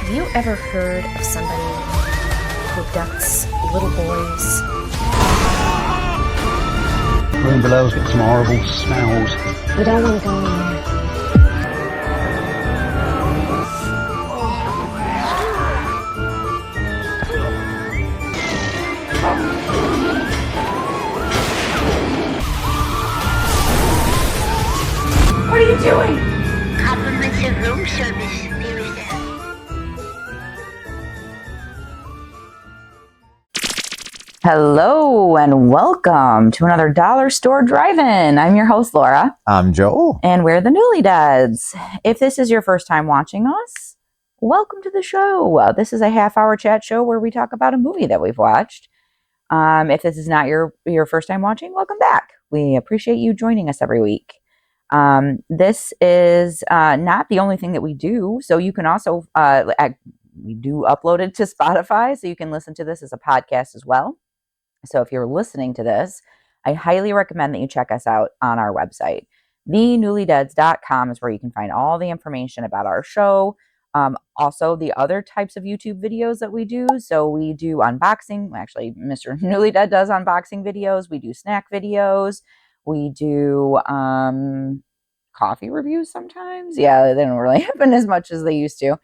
Have you ever heard of somebody who abducts little boys? Room below's got some horrible smells. We don't want to go in there. What are you doing? Complimentary room service. Here is that. Hello and welcome to another Dollar Store Drive-In. I'm your host, Laura. I'm Joel. And we're the Newly Deads. If this is your first time watching us, welcome to the show. This is a half-hour chat show where we talk about a movie that we've watched. If this is not your first time watching, welcome back. We appreciate you joining us every week. This is not the only thing that we do. So you can also, we do upload it to Spotify, so you can listen to this as a podcast as well. So if you're listening to this, I highly recommend that you check us out on our website. thenewlydeads.com is where you can find all the information about our show. Also, the other types of YouTube videos that we do. So we do unboxing. Actually, Mr. Newly Dead does unboxing videos. We do snack videos. We do coffee reviews sometimes. Yeah, they don't really happen as much as they used to.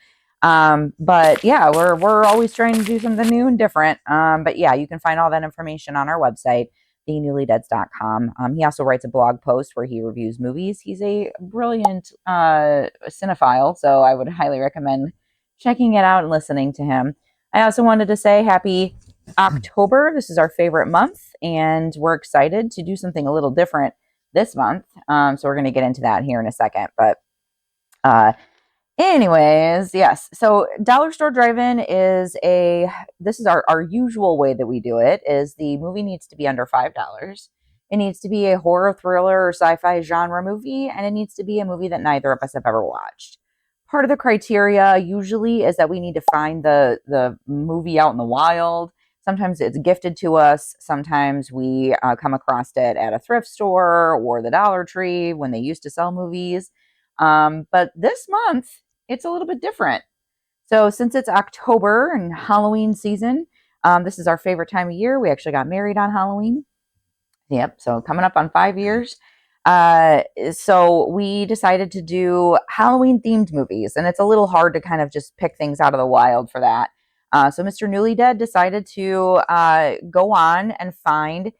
But yeah, we're always trying to do something new and different. But yeah, you can find all that information on our website, thenewlydeads.com. He also writes a blog post where he reviews movies. He's a brilliant cinephile, so I would highly recommend checking it out and listening to him. I also wanted to say happy October. This is our favorite month, and we're excited to do something a little different this month. So we're going to get into that here in a second. But anyways, yes. So Dollar Store Drive-In is this is our usual way that we do it, is the movie needs to be under $5. It needs to be a horror, thriller, or sci-fi genre movie, and it needs to be a movie that neither of us have ever watched. Part of the criteria usually is that we need to find the movie out in the wild. Sometimes it's gifted to us. Sometimes we come across it at a thrift store or the Dollar Tree when they used to sell movies. But this month, it's a little bit different. So since it's October and Halloween season, this is our favorite time of year. We actually got married on Halloween. Yep, so coming up on 5 years. So we decided to do Halloween-themed movies, and it's a little hard to kind of just pick things out of the wild for that. So Mr. Newly Dead decided to go on and find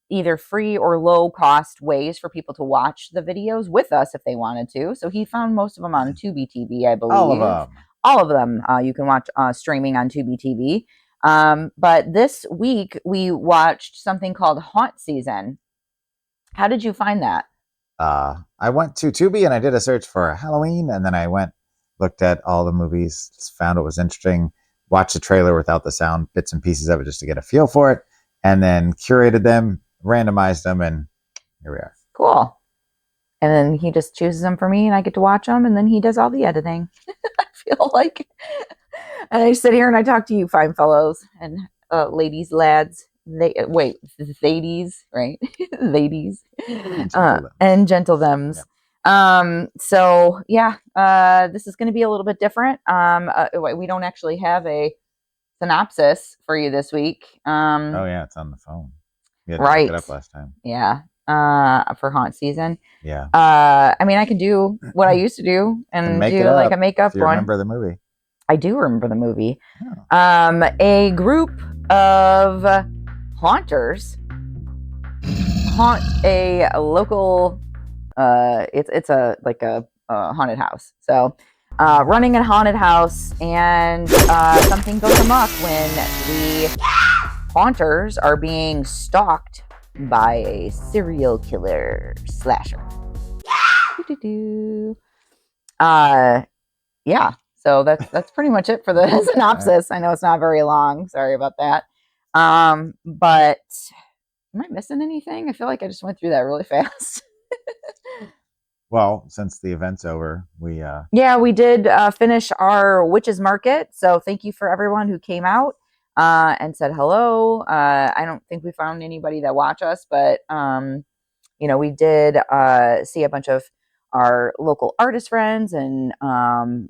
either free or low cost ways for people to watch the videos with us if they wanted to. So he found most of them on Tubi TV, I believe. All of them you can watch streaming on Tubi TV. But this week we watched something called Haunt Season. How did you find that? I went to Tubi and I did a search for Halloween, and then I looked at all the movies, found it was interesting, watched the trailer without the sound, bits and pieces of it just to get a feel for it, and then curated them, randomized them, and here we are. Cool. And then he just chooses them for me and I get to watch them, and then he does all the editing. I feel like, and I sit here and I talk to you fine fellows and ladies, lads, ladies, right? Ladies, and gentle thems. Yeah. So yeah, this is going to be a little bit different. We don't actually have a synopsis for you this week. Oh yeah, it's on the phone. Yeah, right. Look it up last time. Yeah. For Haunt Season. Yeah. I mean, I can do what I used to do and do like a makeup one. Remember the movie? I do remember the movie. Oh. A group of haunters haunt a local. It's a haunted house. So, running a haunted house, and something goes amok when the haunters are being stalked by a serial killer slasher. Yeah. So that's pretty much it for the synopsis. I know it's not very long. Sorry about that. But am I missing anything? I feel like I just went through that really fast. Well, since the event's over, we did finish our Witches Market. So thank you for everyone who came out and said hello. I don't think we found anybody that watched us, but we did see a bunch of our local artist friends and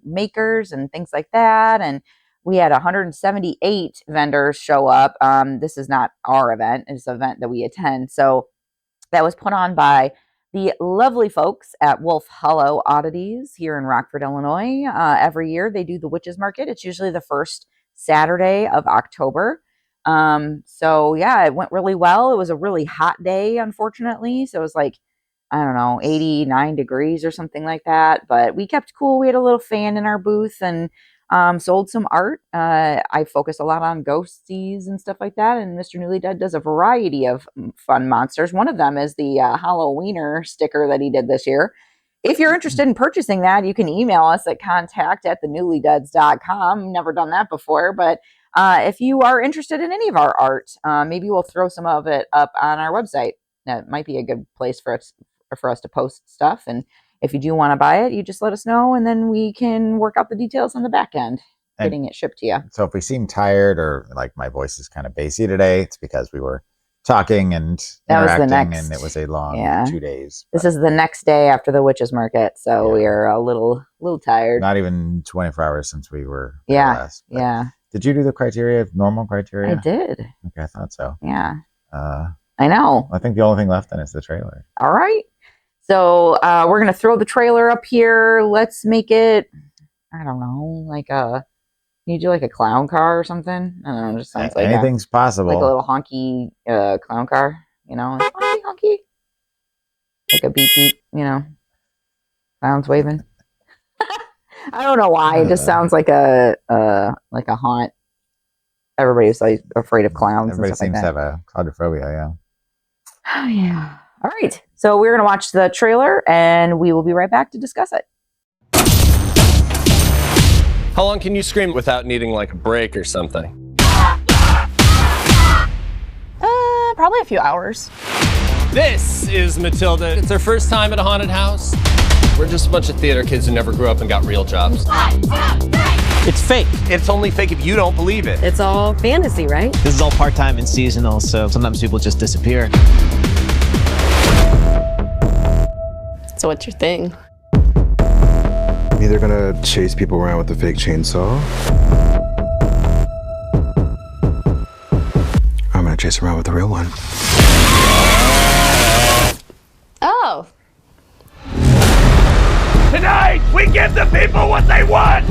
makers and things like that. And we had 178 vendors show up. This is not our event, it's an event that we attend. So that was put on by the lovely folks at Wolf Hollow Oddities here in Rockford, Illinois. Every year they do the Witches Market. It's usually the first Saturday of October. So yeah, it went really well. It was a really hot day, unfortunately. So it was like, I don't know, 89 degrees or something like that. But we kept cool. We had a little fan in our booth and sold some art. I focus a lot on ghosties and stuff like that. And Mr. Newly Dead does a variety of fun monsters. One of them is the Halloweener sticker that he did this year. If you're interested in purchasing that, you can email us at contact@thenewlydeads.com. Never done that before, but if you are interested in any of our art, maybe we'll throw some of it up on our website. That might be a good place for us to post stuff. And if you do want to buy it, you just let us know, and then we can work out the details on the back end, getting it shipped to you. So if we seem tired or like my voice is kind of bassy today, it's because we were talking and interacting, and it was a long 2 days. This is the next day after the Witches Market, so we are a little tired. Not even 24 hours since we were there last. Did you do the normal criteria? I did. Okay, I thought so. Yeah. I know. I think the only thing left then is the trailer. All right. So we're going to throw the trailer up here. Let's make it, I don't know, like you do like a clown car or something? I don't know. It just sounds like anything's possible. Like a little honky clown car, like, honky. Like a beep beep, clowns waving. I don't know why. It just sounds like a haunt. Everybody's like afraid of clowns. Everybody and stuff seems like to have a claustrophobia, yeah. Oh, yeah. All right. So we're going to watch the trailer and we will be right back to discuss it. How long can you scream without needing like a break or something? Probably a few hours. This is Matilda. It's her first time at a haunted house. We're just a bunch of theater kids who never grew up and got real jobs. 1, 2, 3. It's fake. It's only fake if you don't believe it. It's all fantasy, right? This is all part-time and seasonal, so sometimes people just disappear. So what's your thing? I'm either gonna chase people around with a fake chainsaw, or I'm gonna chase around with a real one. Oh. Tonight, we give the people what they want!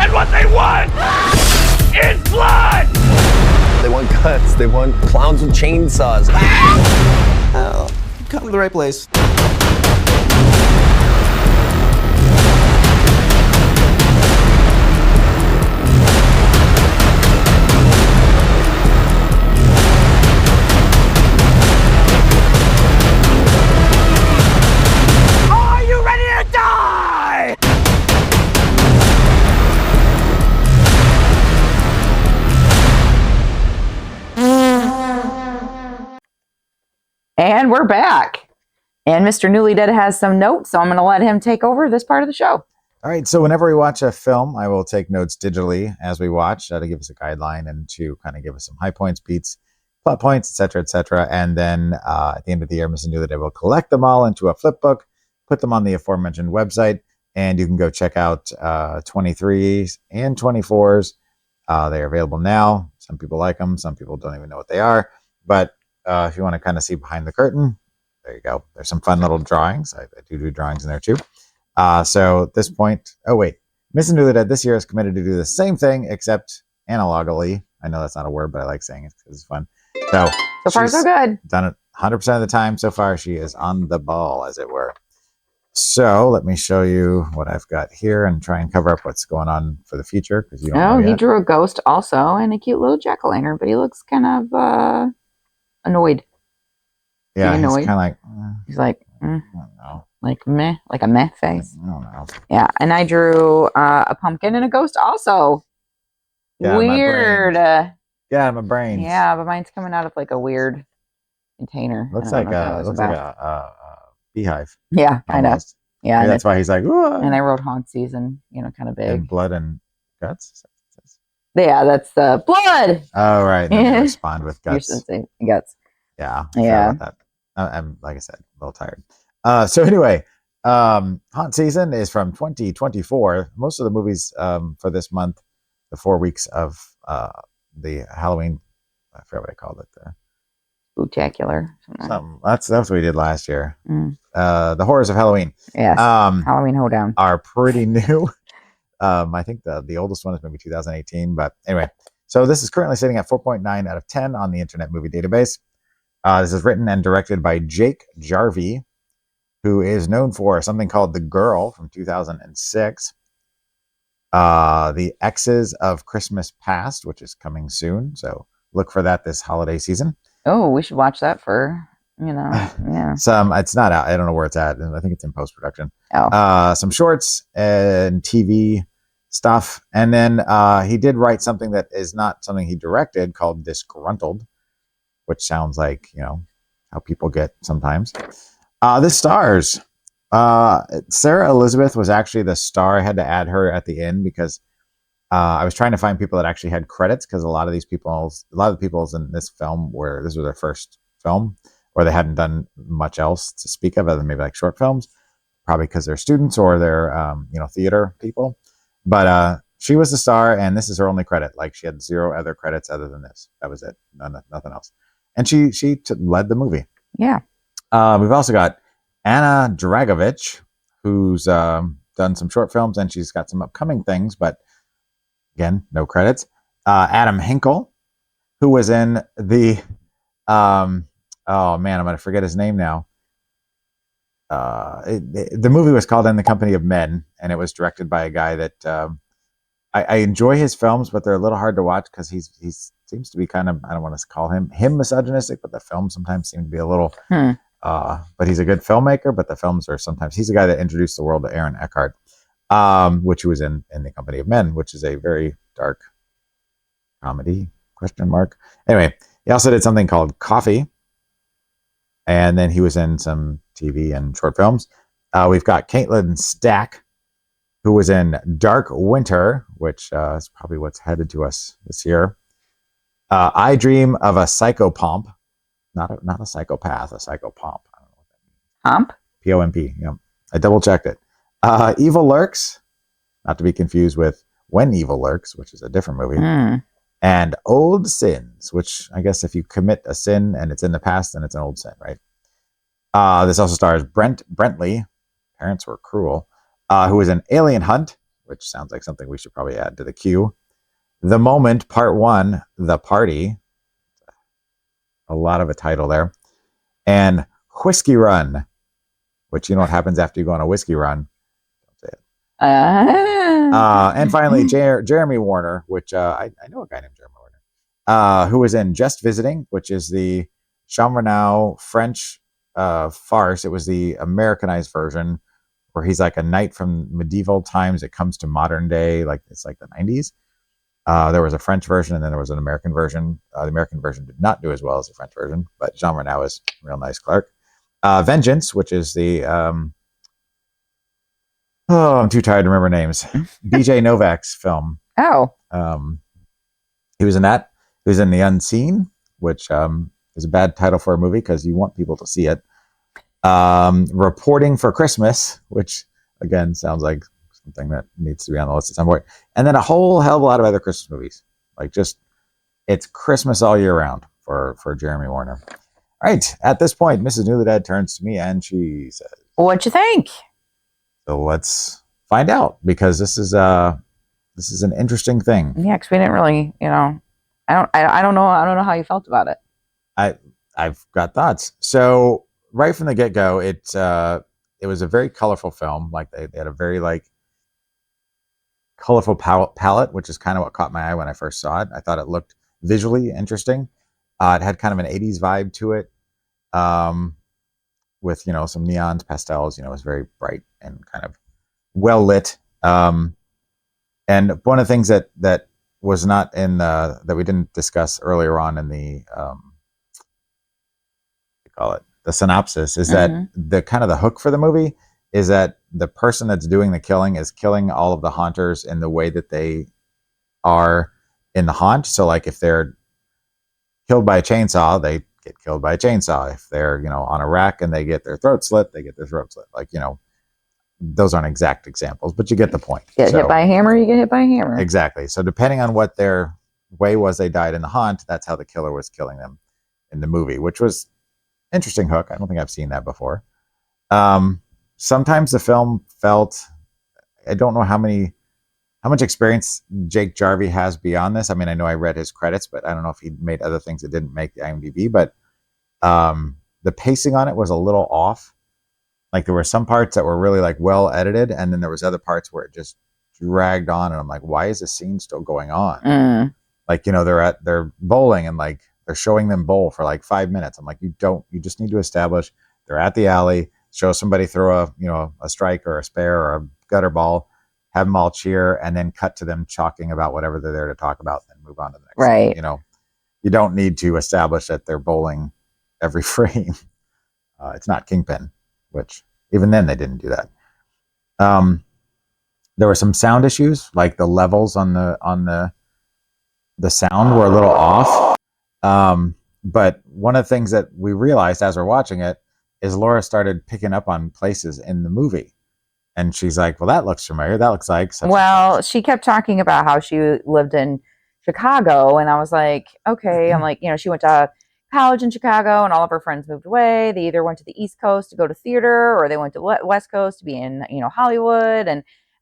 And what they want is blood! They want guts. They want clowns with chainsaws. Oh, you've come to the right place. Are you ready to die? And we're back. And Mr. Newly Dead has some notes, so I'm going to let him take over this part of the show. All right, so whenever we watch a film, I will take notes digitally as we watch to give us a guideline and to kind of give us some high points, beats, plot points, etc., etc. And then at the end of the year, Mr. Newly Dead will collect them all into a flip book, put them on the aforementioned website, and you can go check out 23s and 24s. They're available now. Some people like them. Some people don't even know what they are. But if you want to kind of see behind the curtain, there you go. There's some fun little drawings. I do drawings in there too. So at this point, Mr. Newly Dead this year is committed to do the same thing except analogically. I know that's not a word, but I like saying it because it's fun. So far, so good. Done it 100% of the time so far. She is on the ball, as it were. So let me show you what I've got here and try and cover up what's going on for the future because you don't know yet. He drew a ghost also and a cute little jack-o'-lantern, but he looks kind of annoyed. Yeah, he's annoyed. kind of like... He's like, I don't know. like meh, like a meh face. I don't know. Yeah, and I drew a pumpkin and a ghost also. Yeah, weird. Yeah, my brain. Yeah, but mine's coming out of like a weird container. Looks I like don't know what that was about. a beehive. Yeah, I know. Almost. Yeah, Maybe that's why he's like, "Whoa." And I wrote haunt season, kind of big. And blood and guts. Yeah, that's blood. Oh right, and then you respond with guts. You're supposed to say guts. Yeah. Yeah. About that. I'm like I said, a little tired. So anyway, Haunt season is from 2024. Most of the movies for this month, the 4 weeks of the Halloween, I forget what I called it. Spooktacular. Something. That's what we did last year. Mm. The horrors of Halloween. Yes. Halloween Hoedown are pretty new. I think the oldest one is maybe 2018. But anyway, so this is currently sitting at 4.9 out of 10 on the Internet Movie Database. This is written and directed by Jake Jarvie, who is known for something called The Girl from 2006. The X's of Christmas Past, which is coming soon. So look for that this holiday season. Oh, we should watch that for, yeah. It's not out. I don't know where it's at. I think it's in post-production. Oh. Some shorts and TV stuff. And then he did write something that is not something he directed called Disgruntled, which sounds like, how people get sometimes. This stars. Sarah Elizabeth was actually the star. I had to add her at the end because I was trying to find people that actually had credits, because a lot of the people in this film this was their first film, or they hadn't done much else to speak of other than maybe like short films, probably because they're students or they're theater people. But she was the star, and this is her only credit. Like, she had 0 other credits other than this. That was it. Nothing else. And she led the movie. Yeah. We've also got Anna Dragovich, who's done some short films, and she's got some upcoming things, but again, no credits. Adam Hinkle, who was in the I'm going to forget his name now. The movie was called In the Company of Men, and it was directed by a guy that I enjoy his films, but they're a little hard to watch because he seems to be kind of, I don't want to call him misogynistic, but the films sometimes seem to be a little, but he's a good filmmaker, but the films are sometimes, he's the guy that introduced the world to Aaron Eckhart, which was in the Company of Men, which is a very dark comedy, ? Anyway, he also did something called Coffee, and then he was in some TV and short films. We've got Caitlin Stack, who was in Dark Winter, which is probably what's headed to us this year. I Dream of a Psychopomp, not a psychopath, a psychopomp. I don't know what that means. Pomp? P-O-M-P. Yeah, I double checked it. Evil Lurks, not to be confused with When Evil Lurks, which is a different movie. And Old Sins, which I guess if you commit a sin and it's in the past, then it's an old sin, right? This also stars Brent Brentley, Parents Were Cruel, who is in Alien Hunt, which sounds like something we should probably add to the queue. The Moment, Part 1, The Party. A lot of a title there. And Whiskey Run, which you know what happens after you go on a whiskey run. Don't say it. And finally, Jeremy Warner, which I know a guy named Jeremy Warner, who was in Just Visiting, which is the Jean Reno French farce. It was the Americanized version, where he's like a knight from medieval times. It comes to modern day, like it's like the 90s. There was a French version, and then there was an American version. The American version did not do as well as the French version, but Jean Reno is a real nice clerk. Vengeance, which is the I'm too tired to remember names. BJ Novak's film. Oh. He was in that. He was in The Unseen, which is a bad title for a movie because you want people to see it. Reporting for Christmas, which again sounds like something that needs to be on the list at some point. And then a whole hell of a lot of other Christmas movies. Like, just, it's Christmas all year round for Jeremy Warner. All right. At this point, Mrs. Newly Dead turns to me and she says, "What you think?" So let's find out, because this is an interesting thing. Yeah, because we didn't really, I don't know how you felt about it. I've got thoughts. So right from the get-go, it was a very colorful film. Like, they had a very colorful palette, which is kind of what caught my eye when I first saw it. I thought it looked visually interesting. It had kind of an 80s vibe to it, with some neons, pastels. It was very bright and kind of well lit. And one of the things that was not in that we didn't discuss earlier on in the the synopsis is that the kind of the hook for the movie is that the person that's doing the killing is killing all of the haunters in the way that they are in the haunt. So like, if they're killed by a chainsaw, they get killed by a chainsaw. If they're on a rack and they get their throat slit, they get their throat slit. Like, those aren't exact examples, but you get the point. Get hit by a hammer, you get hit by a hammer. Exactly. So depending on what their way was they died in the haunt, that's how the killer was killing them in the movie, which was interesting hook. I don't think I've seen that before. Sometimes the film felt, I don't know how much experience Jake Jarvie has beyond this. I mean, I know I read his credits, but I don't know if he made other things that didn't make the IMDb, but the pacing on it was a little off. Like there were some parts that were really like well edited, and then there was other parts where it just dragged on, and I'm like, why is this scene still going on? Like, they're bowling and like they're showing them bowl for like 5 minutes. I'm like, you just need to establish they're at the alley, show somebody throw a strike or a spare or a gutter ball, have them all cheer, and then cut to them talking about whatever they're there to talk about, and move on to the next right scene. You don't need to establish that they're bowling every frame. It's not Kingpin, which even then they didn't do that. There were some sound issues, like the levels on the sound were a little off. But one of the things that we realized as we're watching it is Laura started picking up on places in the movie. And she's like, well, that looks familiar. That looks like such. Well, she kept talking about how she lived in Chicago. And I was like, okay. I'm like, she went to college in Chicago and all of her friends moved away. They either went to the East Coast to go to theater, or they went to West Coast to be in, Hollywood.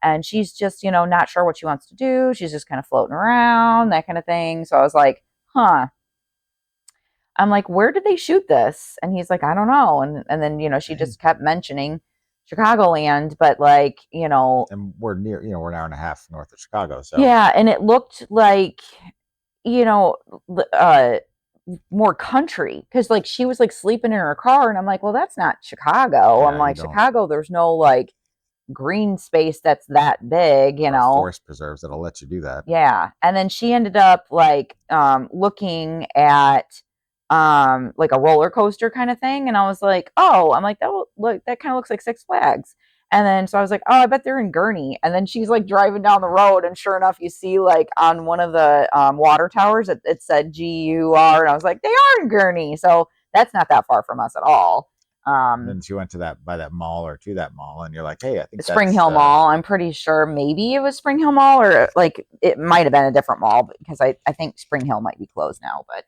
And she's just, not sure what she wants to do. She's just kind of floating around, that kind of thing. So I was like, huh. I'm like, where did they shoot this? And he's like, I don't know. And then, she just kept mentioning Chicagoland, but like, and we're near, we're an hour and a half north of Chicago. So yeah. And it looked like, more country, because like she was like sleeping in her car, and I'm like, well, that's not Chicago. I'm like, Chicago, there's no like green space that's that big, forest preserves that'll let you do that. Yeah. And then she ended up like looking at like a roller coaster kind of thing, and I was like, oh, I'm like, that kind of looks like Six Flags. And then so I was like, oh, I bet they're in Gurnee. And then she's like driving down the road, and sure enough, you see like on one of the water towers it said GUR, and I was like, they are in Gurnee, so that's not that far from us at all. And then she went to that mall, and you're like, hey, I think Spring Hill Mall. I'm pretty sure maybe it was Spring Hill Mall, or like it might have been a different mall, because I think Spring Hill might be closed now. But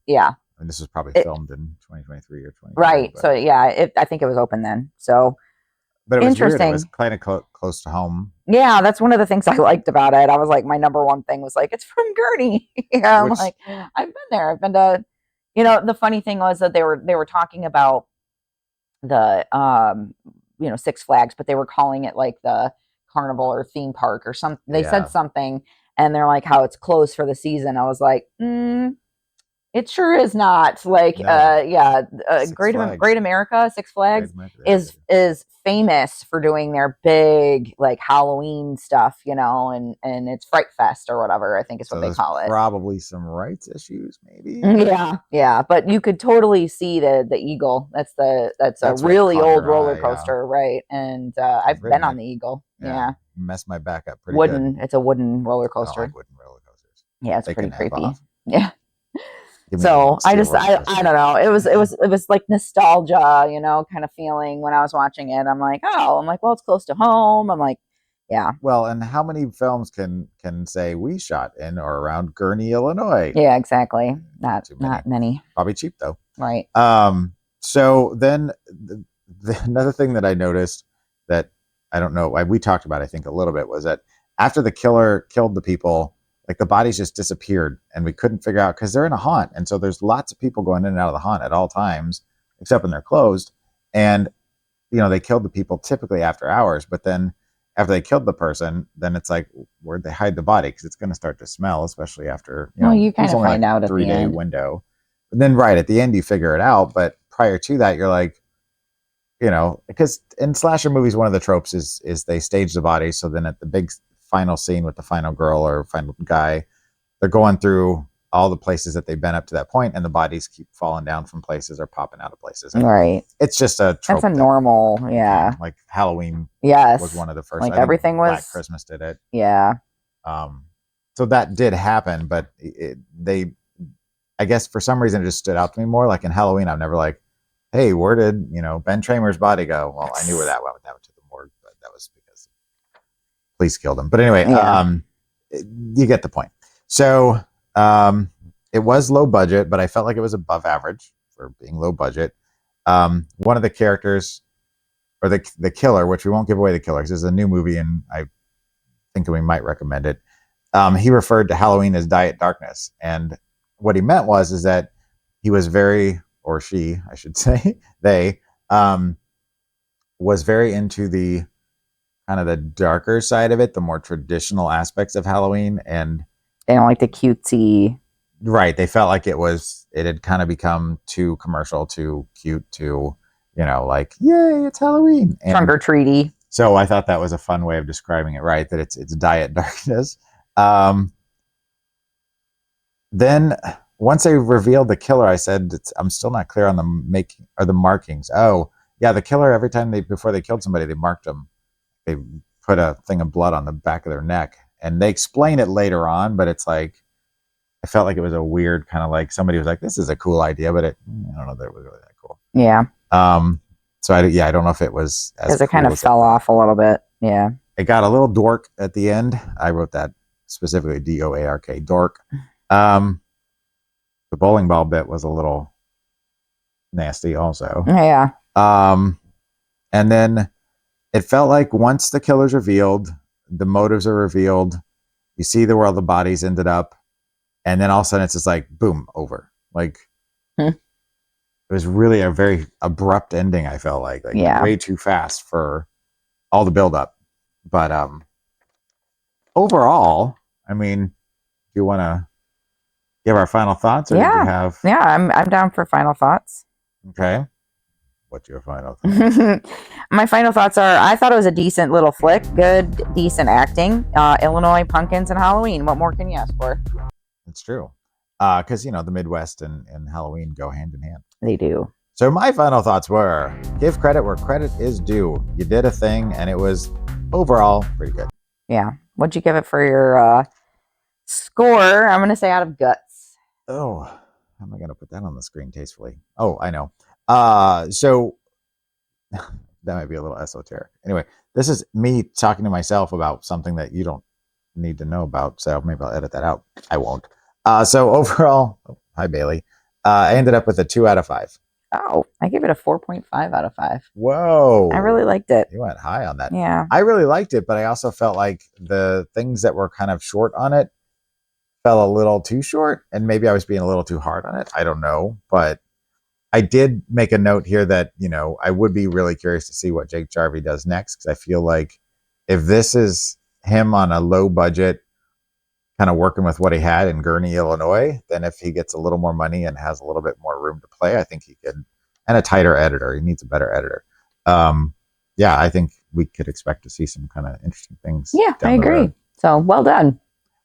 yeah. And this was probably filmed in 2023 or 2024. Right. So yeah, I think it was open then. So. But it was interesting. Weird. It was kind of close to home. Yeah, that's one of the things I liked about it. I was like, my number one thing was like, it's from Gurnee. I'm like, I've been there. I've been to, the funny thing was that they were talking about the, Six Flags, but they were calling it like the carnival or theme park or something. They said something, and they're like, how it's closed for the season. I was like, it sure is not. Like, Great America, Six Flags is famous for doing their big like Halloween stuff, and it's Fright Fest or whatever, I think is what they call it. Probably some rights issues, maybe. Yeah, but you could totally see the Eagle. That's a really old roller coaster, right? And I've been on the Eagle. Yeah. Messed my back up pretty good. Good. It's a wooden roller coaster. I like wooden roller coasters. Yeah, it's pretty creepy. Yeah. So I don't know. It was like nostalgia, kind of feeling when I was watching it. I'm like, well, it's close to home. I'm like, yeah. Well, and how many films can say we shot in or around Gurnee, Illinois? Yeah, exactly. Not many. Probably cheap though. Right. So then another thing that I noticed that I don't know, we talked about, I think a little bit, was that after the killer killed the people, like the bodies just disappeared, and we couldn't figure out, because they're in a haunt, and so there's lots of people going in and out of the haunt at all times, except when they're closed. And they killed the people typically after hours, but then after they killed the person, then it's like, where'd they hide the body? Because it's going to start to smell, especially after you kind of find out a at the end. 3-day window. But then right at the end you figure it out, but prior to that you're like, because in slasher movies one of the tropes is they stage the body, so then at the big final scene with the final girl or final guy, they're going through all the places that they've been up to that point, and the bodies keep falling down from places or popping out of places. And right. It's just a trope. That's a normal, yeah. Like Halloween was one of the first. Like everything was. Black Christmas did it. Yeah. So that did happen, but I guess for some reason it just stood out to me more. Like in Halloween, I'm never like, hey, where did, Ben Tramer's body go? Well, I knew where that went. That went to the morgue. police killed him. But anyway, Yeah. you get the point. So it was low budget, but I felt like it was above average for being low budget. One of the characters, or the killer, which we won't give away the killer because it's a new movie and I think we might recommend it. He referred to Halloween as Diet Darkness. And what he meant is that he was very, or she, I should say, they, was very into the kind of the darker side of it, the more traditional aspects of Halloween. And They don't like the cutesy. right, they felt like it had kind of become too commercial, too cute, too, like, yay, it's Halloween. And Trunk or treaty. so I thought that was a fun way of describing it, right? That it's Diet Darkness. Then once they revealed the killer, I said, I'm still not clear on the markings. Oh, yeah, the killer, every time before they killed somebody, they marked them. They put a thing of blood on the back of their neck. And they explain it later on, but it's like, I felt like it was a weird kind of like, somebody was like, this is a cool idea, but I don't know that it was really that cool. Yeah. So I don't know if it was as Because it kind cool of as fell off a little bit. Yeah. it got a little dork at the end. I wrote that specifically, DOARK, dork. The bowling ball bit was a little nasty also. Yeah. And then it felt like once the killer's revealed, the motives are revealed, you see where all the bodies ended up, and then all of a sudden it's just like, boom, over. Like, it was really a very abrupt ending, I felt like Yeah. way too fast for all the buildup. But overall, I mean, do you want to give our final thoughts, or do you have? Yeah, I'm down for final thoughts. Okay. What's your final thoughts? My final thoughts are: I thought it was a decent little flick, good, decent acting. Illinois pumpkins and Halloween. What more can you ask for? It's true, because the Midwest and Halloween go hand in hand. They do. So my final thoughts were: give credit where credit is due. You did a thing, and it was overall pretty good. Yeah. What'd you give it for your score? I'm gonna say out of guts. Oh, how am I going to put that on the screen tastefully? Oh, I know. So that might be a little esoteric. Anyway, this is me talking to myself about something that you don't need to know about. So maybe I'll edit that out. I won't. So overall, hi Bailey. I ended up with a 2 out of 5. Oh, I gave it a 4.5 out of 5. Whoa. I really liked it. You went high on that. Yeah. I really liked it, but I also felt like the things that were kind of short on it fell a little too short, and maybe I was being a little too hard on it. I don't know, but I did make a note here that, I would be really curious to see what Jake Jarvie does next, because I feel like if this is him on a low budget, kind of working with what he had in Gurnee, Illinois, then if he gets a little more money and has a little bit more room to play, I think he could, and a tighter editor. He needs a better editor. I think we could expect to see some kind of interesting things. Yeah, down I the agree. road. So well done.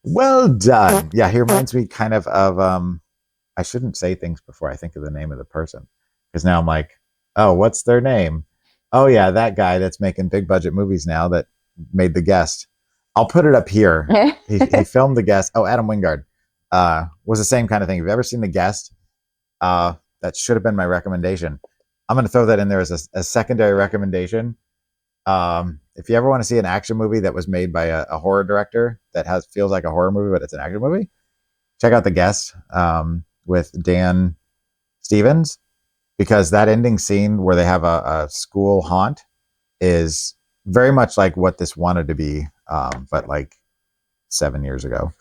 Well done. Yeah, he reminds me kind of I shouldn't say things before I think of the name of the person, because now I'm like, oh, what's their name? Oh yeah, that guy that's making big budget movies now that made The Guest. I'll put it up here. he filmed The Guest. Oh, Adam Wingard was the same kind of thing. If you've ever seen The Guest, that should have been my recommendation. I'm going to throw that in there as a secondary recommendation. If you ever want to see an action movie that was made by a horror director that feels like a horror movie, but it's an action movie, check out The Guest with Dan Stevens, because that ending scene where they have a school haunt is very much like what this wanted to be, but like 7 years ago.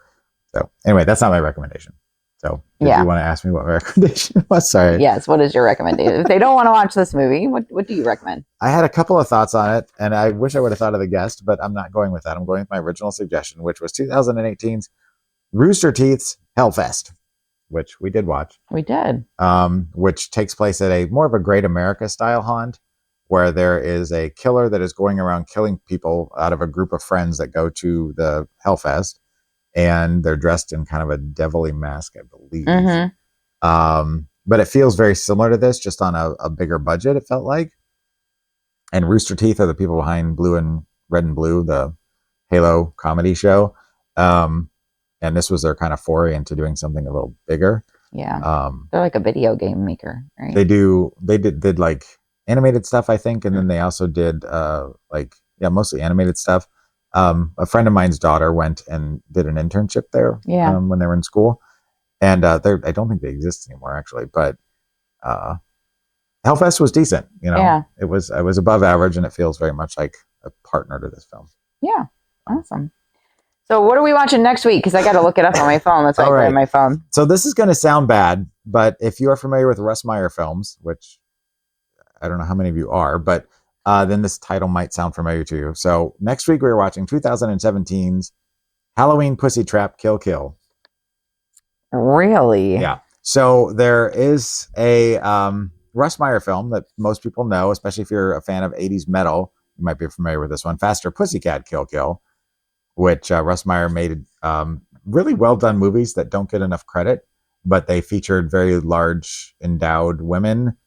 So anyway, that's not my recommendation. So if you want to ask me what my recommendation was, sorry. Yes, what is your recommendation? If they don't want to watch this movie, what do you recommend? I had a couple of thoughts on it, and I wish I would have thought of The Guest, but I'm not going with that. I'm going with my original suggestion, which was 2018's Rooster Teeth's Hellfest, which we did watch. We did. Which takes place at a more of a Great America style haunt, where there is a killer that is going around killing people out of a group of friends that go to the Hellfest, and they're dressed in kind of a devilly mask, I believe. Mm-hmm. But it feels very similar to this, just on a bigger budget, it felt like. And Rooster Teeth are the people behind Red and Blue, the Halo comedy show. And this was their kind of foray into doing something a little bigger. Yeah. They're like a video game maker, right? They did like animated stuff, I think. And then they also did mostly animated stuff. A friend of mine's daughter went and did an internship there Yeah. when they were in school. And I don't think they exist anymore, actually. But Hellfest was decent. You know, Yeah. it was above average, and it feels very much like a partner to this film. Yeah. Awesome. So what are we watching next week? Because I got to look it up on my phone. That's why I All grabbed right. my phone. So this is going to sound bad, but if you are familiar with Russ Meyer films, which I don't know how many of you are, but then this title might sound familiar to you. So next week we're watching 2017's Halloween Pussy Trap Kill Kill. Really? Yeah. So there is a Russ Meyer film that most people know, especially if you're a fan of 80s metal. You might be familiar with this one, Faster Pussycat Kill Kill, which Russ Meyer made really well done movies that don't get enough credit, but they featured very large endowed women,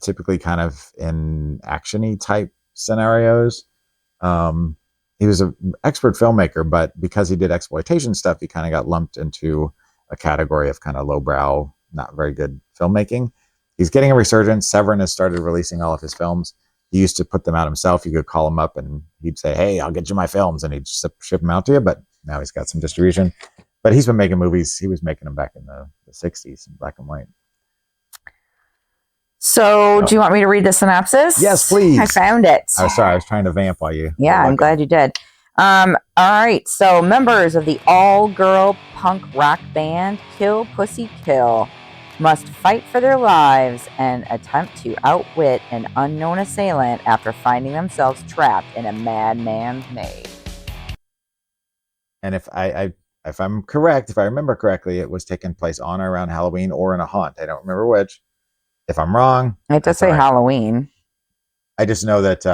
typically kind of in action-y type scenarios. He was an expert filmmaker, but because he did exploitation stuff, he kind of got lumped into a category of kind of lowbrow, not very good filmmaking. He's getting a resurgence. Severin has started releasing all of his films. He used to put them out himself. You could call him up and he'd say, "Hey, I'll get you my films," and he'd ship them out to you. But now he's got some distribution. But he's been making movies. He was making them back in the 60s in black and white. So do you want me to read the synopsis? Yes, please. I found it. Oh, sorry, I was trying to vamp while you. Yeah, I'm glad you did. All right. So members of the all-girl punk rock band Kill Pussy Kill must fight for their lives and attempt to outwit an unknown assailant after finding themselves trapped in a madman's maze. And if I'm correct, if I remember correctly, it was taking place on or around Halloween or in a haunt. I don't remember which. If I'm wrong, It does say Halloween. I just know that.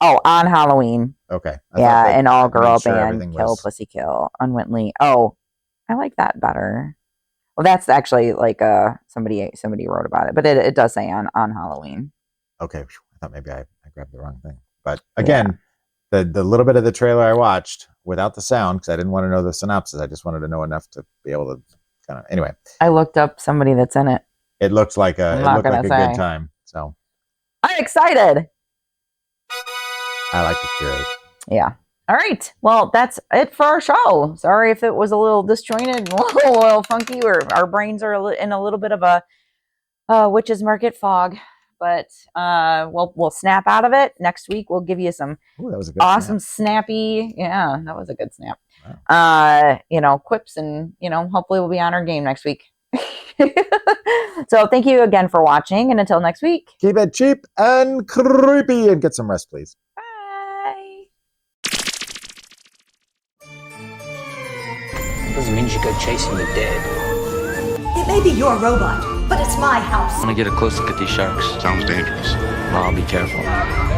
On Halloween. Okay. Yeah, an all-girl sure band, everything Kill was- Pussy Kill, unwittingly. Oh, I like that better. Well, that's actually like somebody wrote about it, but it does say on Halloween. Okay, I thought maybe I grabbed the wrong thing. But again, the little bit of the trailer I watched without the sound, because I didn't want to know the synopsis. I just wanted to know enough to be able to kind of. Anyway, I looked up somebody that's in it. it looked like I'm not a gonna say. good time. So I'm excited. I like to curate. Yeah. All right. Well, that's it for our show. Sorry if it was a little disjointed and a little funky, or our brains are in a little bit of a witch's market fog. But we'll snap out of it. Next week we'll give you some Ooh, that was a good awesome snappy. Yeah, that was a good snap. Wow. Quips, and hopefully we'll be on our game next week. So thank you again for watching, and until next week. Keep it cheap and creepy, and get some rest, please. Bye. Doesn't mean you should go chasing the dead. It may be your robot, but it's my house. I'm gonna get a close look at these sharks. Sounds dangerous. Well, I'll be careful.